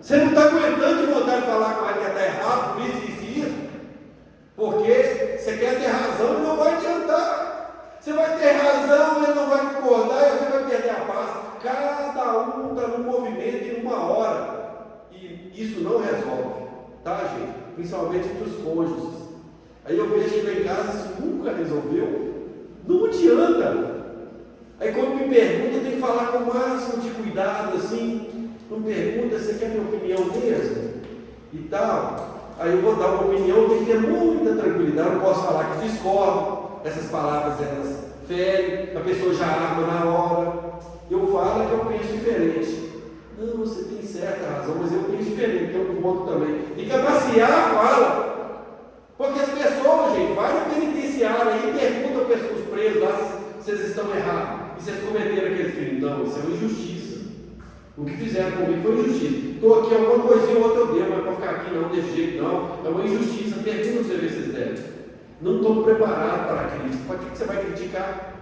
Você não está aguentando de vontade de falar com ela que está errado, por isso. Porque você quer ter razão e não vai adiantar. Você vai ter razão e ele não vai concordar e você vai perder a paz. Cada um está num movimento e numa hora. E isso não resolve, tá, gente? Principalmente entre os cônjuges. Aí eu vejo que lá em casa isso nunca resolveu. Não adianta. Aí quando me pergunta, eu tenho que falar com o máximo de cuidado, assim. Não pergunta, você quer minha opinião mesmo? E tal. Aí eu vou dar uma opinião, tem que ter muita tranquilidade. Eu não posso falar que discordo. Essas palavras, elas ferem, a pessoa já arma na hora. Eu falo que eu penso diferente. Não, você tem certa razão, mas eu penso diferente, tem um ponto também. Fica passear, fala. Porque as pessoas, gente, vai no penitenciário aí e pergunta para os presos lá se vocês estão errados. E vocês cometeram aquele crime. Não, isso é uma injustiça. O que fizeram comigo foi injustiça. Estou aqui, alguma coisinha ou outra eu dei, mas para ficar aqui não, desse jeito não. É uma injustiça. Pergunta você ver se vocês devem. Não estou preparado para a crítica. Para que você vai criticar?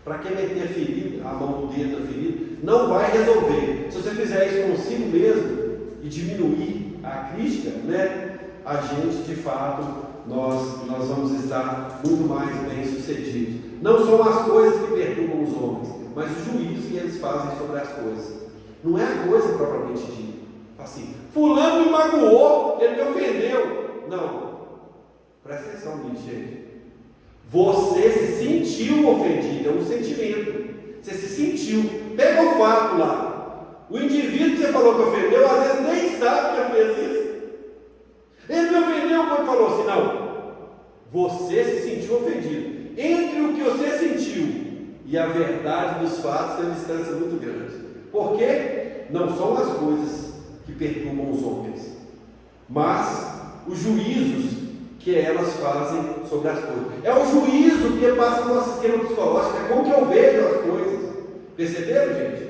Para que meter a mão no dedo da ferida? Não vai resolver. Se você fizer isso consigo mesmo e diminuir a crítica, né, a gente, de fato, nós vamos estar muito mais bem sucedidos. Não são as coisas que perturbam os homens, mas o juízo que eles fazem sobre as coisas. Não é a coisa propriamente dita. Assim, fulano me magoou, ele me ofendeu. Não. Presta atenção nisso, gente. Você se sentiu ofendido, é um sentimento. Você se sentiu. Pega o fato lá. O indivíduo que você falou que ofendeu, às vezes nem sabe que fez isso. Ele me ofendeu quando falou assim, não. Você se sentiu ofendido. Entre o que você sentiu e a verdade dos fatos tem uma distância muito grande. Porque não são as coisas que perturbam os homens, mas os juízos que elas fazem sobre as coisas. É o juízo que passa no nosso sistema psicológico, é como que eu vejo as coisas. Perceberam, gente?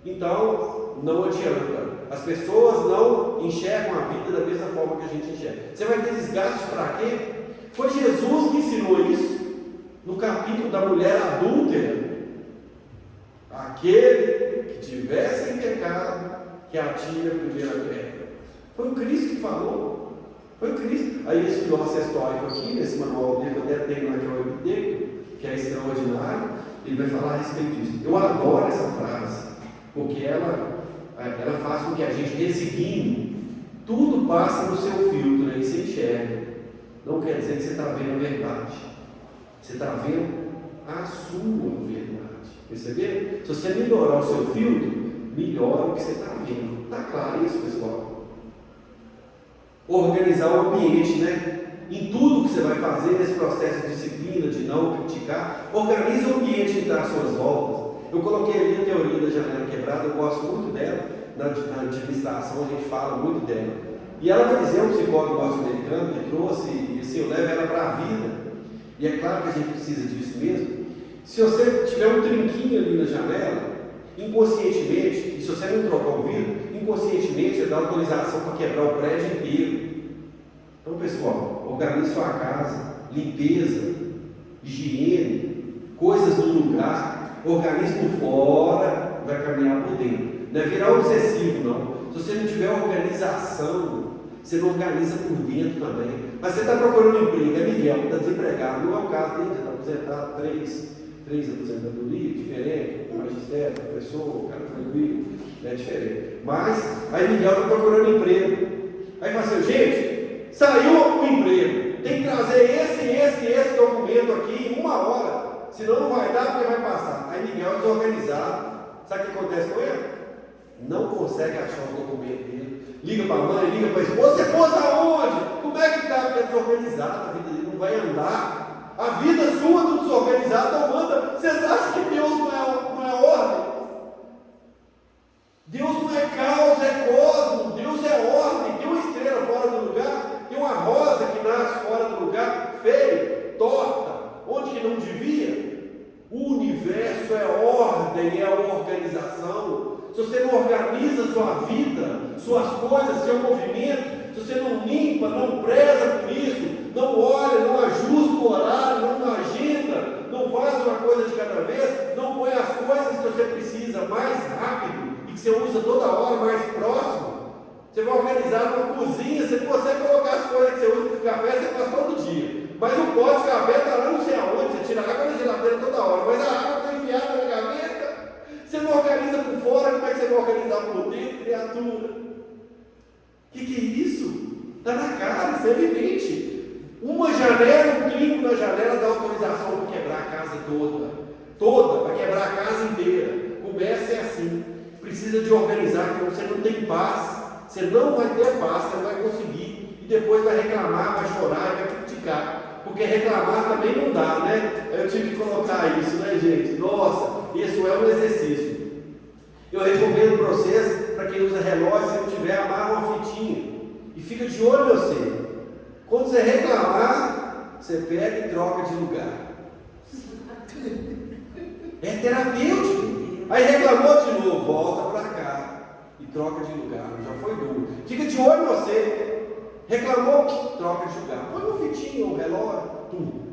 Então, não adianta. As pessoas não enxergam a vida da mesma forma que a gente enxerga. Você vai ter desgaste para quê? Foi Jesus que ensinou isso no capítulo da mulher adúltera. Aquele que tivesse em pecado, que atire a primeira pedra. Foi o Cristo que falou. Foi Cristo. Aí esse filósofo histórico aqui, nesse manual dele, eu até tenho lá que é o dele, que é extraordinário, ele vai falar a respeito disso. Eu adoro essa frase. porque ela faz com que a gente, resistindo, tudo passa no seu filtro, aí você enxerga. Não quer dizer que você está vendo a verdade, você está vendo a sua verdade. Percebeu? Se você melhorar o seu filtro, melhora o que você está vendo. Está claro isso, pessoal? Organizar o ambiente, né? Em tudo que você vai fazer nesse processo de disciplina, de não criticar, organiza o ambiente que está às suas voltas. Eu coloquei ali a teoria da janela quebrada, eu gosto muito dela, na administração a gente fala muito dela. E ela vai dizer, um psicólogo norte-americano que trouxe, e assim, eu levo ela para a vida, e é claro que a gente precisa disso mesmo. Se você tiver um trinquinho ali na janela, inconscientemente, e se você não trocar o vidro, inconscientemente ele dá autorização para quebrar o prédio inteiro. Então, pessoal, organize sua casa, limpeza, higiene, coisas no lugar, organize por fora, vai caminhar por dentro. Não é virar obsessivo, não. Se você não tiver organização, você não organiza por dentro também. Mas você está procurando um emprego, é Miguel, está desempregado, não é o caso dele, está aposentado, três aposentadorias diferentes, magistério, professor, cara tranquilo, é diferente. Mas, aí Miguel está procurando emprego. Aí fala assim, gente, saiu o emprego, tem que trazer esse documento aqui em 1 hora, senão não vai dar porque vai passar. Aí Miguel é desorganizado. Sabe o que acontece com ele? Não consegue achar os documentos dele. Liga para a mãe, liga para a esposa, você pôs aonde? Como é que está? Porque é desorganizado, a vida dele não vai andar. A vida sua do desorganizado não anda. Vocês acham que Deus não é ordem? Deus não é caos, é cosmos. Deus é ordem. Tem uma estrela fora do lugar, tem uma rosa que nasce fora do lugar, feia, torta, onde que não devia. O universo é ordem, é organização. Se você não organiza sua vida, suas coisas, seu movimento, se você não limpa, não preza por isso, não olha, não ajusta o horário, não agenda, não faz uma coisa de cada vez, não põe as coisas que você precisa mais rápido e que você usa toda hora mais próximo. Você vai organizar uma cozinha, você consegue colocar as coisas que você usa para o café, você faz todo dia. Mas o pote de café está lá não sei aonde, você tira a água da geladeira toda hora, mas a água está enfiada na gaveta. Você não organiza por fora, como é que você vai organizar por dentro, criatura? Que é isso? Está na cara, isso é evidente. Uma janela, um trinco na janela dá autorização para quebrar a casa toda, para quebrar a casa inteira. Começa assim, precisa de organizar, porque você não tem paz, você não vai ter paz, você não vai conseguir, e depois vai reclamar, vai chorar, vai criticar, porque reclamar também não dá, né? Eu tive que colocar isso, né, gente? Nossa, isso é um exercício. Eu recomendo para vocês, para quem usa relógio, se não tiver, amarra uma fitinha e fica de olho em você. Quando você reclamar, você pega e troca de lugar. É terapêutico. Aí reclamou de novo, volta para cá e troca de lugar. Já foi duro. Fica de olho em você. Reclamou, troca de lugar. Põe uma fitinha, um relógio,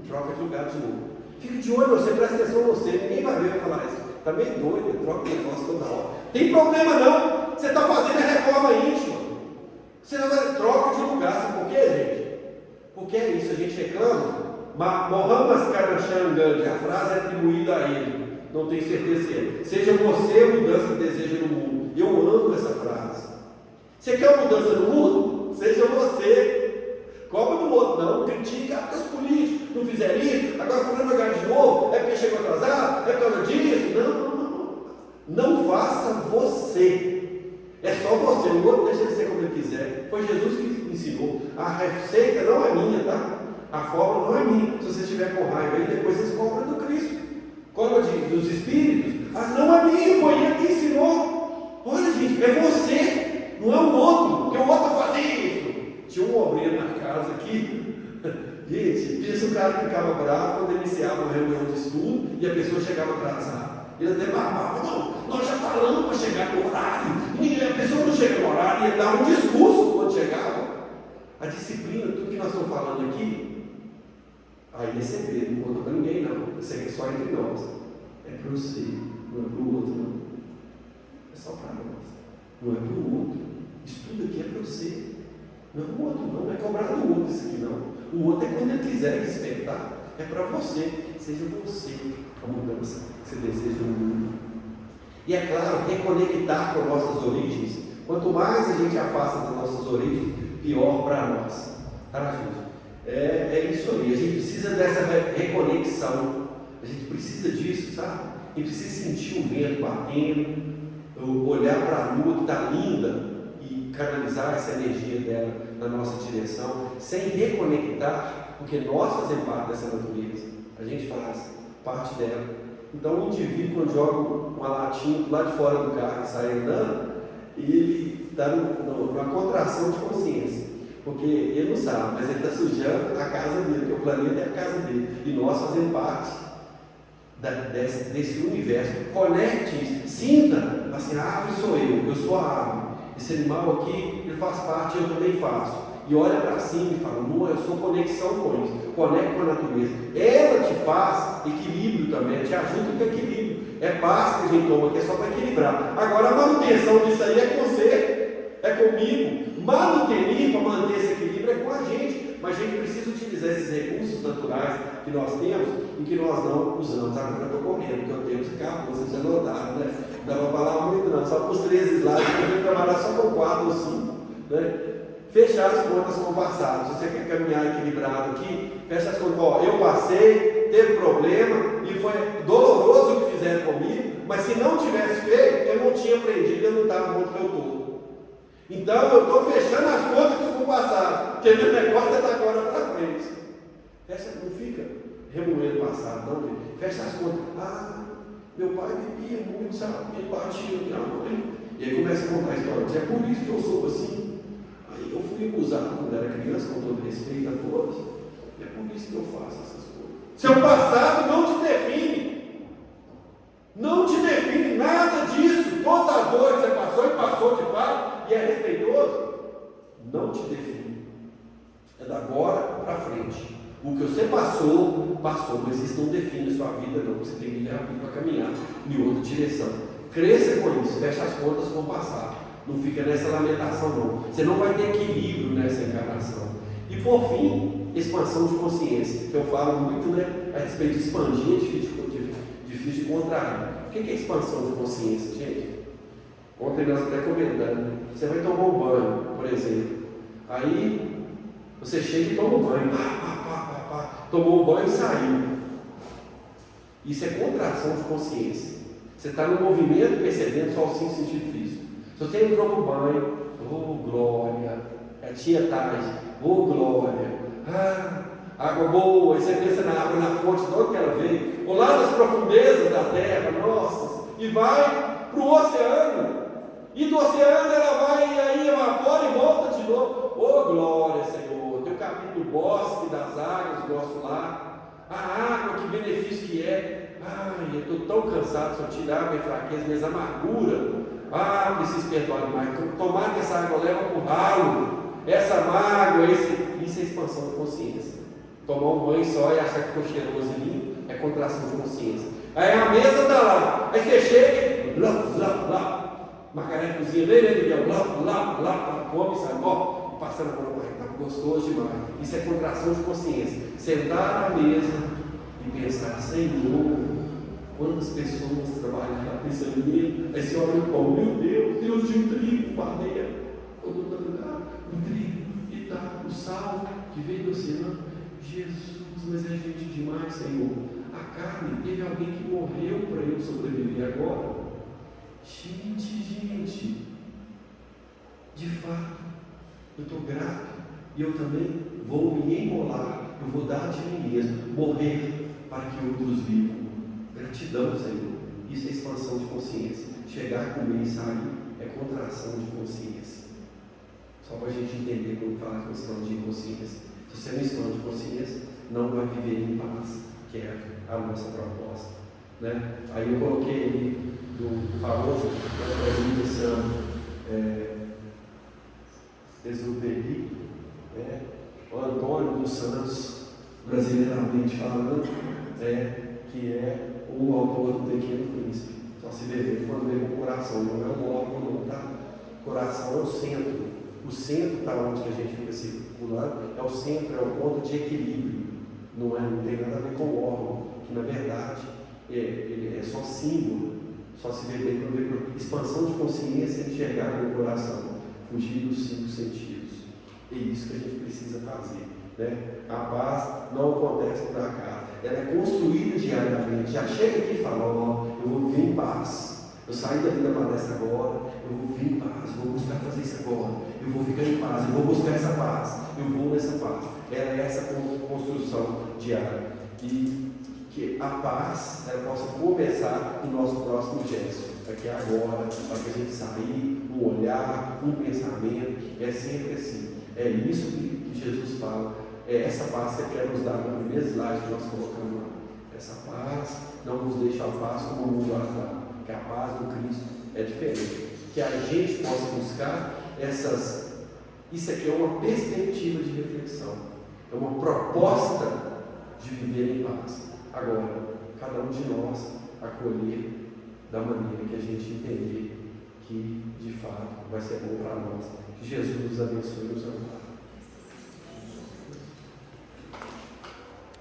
troca de lugar de novo. Fica de olho em você, presta atenção em você. Ninguém vai ver, vai falar isso. Está meio doido, troca de negócio toda hora. Tem problema não. Você está fazendo a reforma íntima. Você troca de lugar, sabe por quê, gente? Porque é isso, a gente reclama. Mohammed Karachan Gandhi, a frase é atribuída a ele. Não tenho certeza se é. Seja você a mudança que deseja no mundo. Eu amo essa frase. Você quer uma mudança no mundo? Seja você. Cobra do outro, não. Critica, porque os políticos não fizeram isso. Agora fulano vai ganhar de novo. É porque chegou atrasado? É por causa disso? Não faça você. É só você, o outro deixa de ser como ele quiser. Foi Jesus que ensinou. A receita não é minha, tá? A fórmula não é minha. Se você estiver com raiva aí, depois vocês cobram do Cristo. Cobra dos Espíritos. Ah, não é minha, foi ele que ensinou. Olha, gente, é você, não é o outro, porque o outro fazia isso. Tinha um obreiro na casa aqui. Gente, pensa o cara que ficava bravo quando iniciava uma reunião de estudo e a pessoa chegava atrasada. Ele até barbava, não, nós já falamos para chegar no horário, e a pessoa não chega no horário, ia dar um discurso quando chegava. A disciplina, tudo que nós estamos falando aqui, aí é segredo, não conta para ninguém não, isso aqui é só entre nós, é para você, não é para o outro não, é só para nós, não é para o outro, isso tudo aqui é para você, não é para o outro não, não é cobrar do outro isso aqui não, o outro é quando ele quiser despertar, é para você, seja você a mudança que você deseja no mundo. E é claro, reconectar com nossas origens. Quanto mais a gente afasta das nossas origens, pior para nós. Tá, gente? É isso aí. A gente precisa dessa reconexão. A gente precisa disso, sabe? A gente precisa sentir o vento batendo, olhar para a lua que está linda e canalizar essa energia dela na nossa direção, sem reconectar, porque nós fazemos parte dessa natureza. A gente faz parte dela. Então, o indivíduo, quando joga uma latinha lá de fora do carro e sai andando, ele está numa contração de consciência, porque ele não sabe, mas ele está sujando a casa dele, porque o planeta é a casa dele, e nós fazemos parte desse universo. Conecte isso, sinta, assim, a árvore sou eu sou a árvore, esse animal aqui, ele faz parte, eu também faço. E olha para cima e fala, não, eu sou conexão com isso, conecto com a natureza. Ela te faz equilíbrio também, te ajuda com equilíbrio. É paz que a gente toma, que é só para equilibrar. Agora a manutenção disso aí é com você, é comigo. Manutenir para manter esse equilíbrio é com a gente. Mas a gente precisa utilizar esses recursos naturais que nós temos e que nós não usamos. Agora eu estou correndo, porque o tempo se acabou, vocês já notaram, né? Não dá para falar muito não, só para os 13 slides, eu tenho que trabalhar só com 4 ou 5, né? Fechar as contas com o passado. Se você quer caminhar equilibrado aqui, fecha as contas. Ó, eu passei, teve problema e foi doloroso o que fizeram comigo, mas se não tivesse feito, eu não tinha aprendido, eu não estava onde eu estou. Então eu estou fechando as contas com o passado, porque meu negócio é da agora para frente. Fecha, não fica remoendo o passado, não. Fecha as contas. Ah, meu pai bebia muito, sabe? Ele batia minha mãe. E aí começa a contar a história. É por isso que eu sou assim. Eu fui abusado quando era criança, com todo respeito a todos, e é por isso que eu faço essas coisas. Seu passado não te define, não te define nada disso. Todas as dores que você passou e passou de fato, e é respeitoso, não te define. É da agora para frente. O que você passou, mas isso não define a sua vida, não. Você tem que ir para caminhar em outra direção. Cresça com isso, fecha as contas com o passado. Não fica nessa lamentação, não. Você não vai ter equilíbrio nessa encarnação. E por fim, expansão de consciência, que eu falo muito, né? A respeito de expandir, é difícil de contrariar. O que é expansão de consciência, gente? Ontem nós até comentando. Você vai tomar um banho, por exemplo. Aí você chega e toma um banho. Tomou um banho e saiu. Isso é contração de consciência. Você está no movimento percebendo só os 5 sentidos físicos. Se você entrou no banho, oh glória, é tietagem, oh glória, água boa, e você pensa na água, na fonte, de onde que ela veio, ou lá das profundezas da terra, nossa, e vai para o oceano, e do oceano ela vai, e aí evapora e volta de novo, oh glória, Senhor, tem o caminho do bosque, das águas, gosto lá, a água, que benefício que é, eu estou tão cansado, se eu tirar a minha fraqueza, minhas amarguras, preciso perdoar demais. Tomar que essa água leva para o ralo, essa mágoa, isso é expansão da consciência. Tomar um banho só e achar que ficou cheiroso e limpo é contração de consciência. Aí a mesa está lá, aí você chega, lá, Margarida cozinha, Miguel, lá, come, sabe, passando a mão, está gostoso demais. Isso é contração de consciência. Sentar na mesa e pensar, Senhor, quantas pessoas trabalham nesse alimento, aí você olha o pão, meu Deus de um trigo, madeira, o trigo, e tá, o sal que veio do oceano, Jesus, mas é gente demais, Senhor. A carne, teve alguém que morreu para eu sobreviver agora. Gente, de fato, eu estou grato, e eu também vou me embolar, eu vou dar de mim mesmo, morrer para que outros vivam. Gratidão, Senhor. Isso é expansão de consciência. Chegar, comer e sair é contração de consciência. Só para a gente entender quando fala que expandir consciência. Se você não expande consciência, não vai viver em paz, que é a nossa proposta. Né? Aí eu coloquei ali do famoso Exupéry, o Antônio dos Santos, brasileiramente falando, que é o autor do Pequeno Príncipe. Só se vê quando vem o coração, não é um órgão, não, tá? O coração é o centro. O centro para onde que a gente fica circulando é o centro, é o ponto de equilíbrio. Não tem nada a ver com o órgão, que na verdade ele é só símbolo Só se vê bem quando vê por expansão de consciência e enxergar no coração, fugir dos 5 sentidos. É isso que a gente precisa fazer, né? A paz não acontece por acaso, ela é construída diariamente. Já chega aqui e fala: ó, eu vou viver em paz. Eu saí daqui da palestra agora, eu vou viver em paz, eu vou buscar fazer isso agora, eu vou ficar em paz, eu vou buscar essa paz, eu vou nessa paz. Ela é essa construção diária. E que a paz ela possa começar no nosso próximo gesto, aqui agora, para que a gente sair, um olhar, um pensamento. É sempre assim. É isso que Jesus fala. É essa paz que ele quer nos dar no primeiro slide que nós colocamos lá. Essa paz não nos deixa a paz como o mundo a dá, que a paz do Cristo é diferente. Que a gente possa buscar essas. Isso aqui é uma perspectiva de reflexão, é uma proposta de viver em paz. Agora, cada um de nós acolher da maneira que a gente entender que de fato vai ser bom para nós. Que Jesus nos abençoe e nos ampare.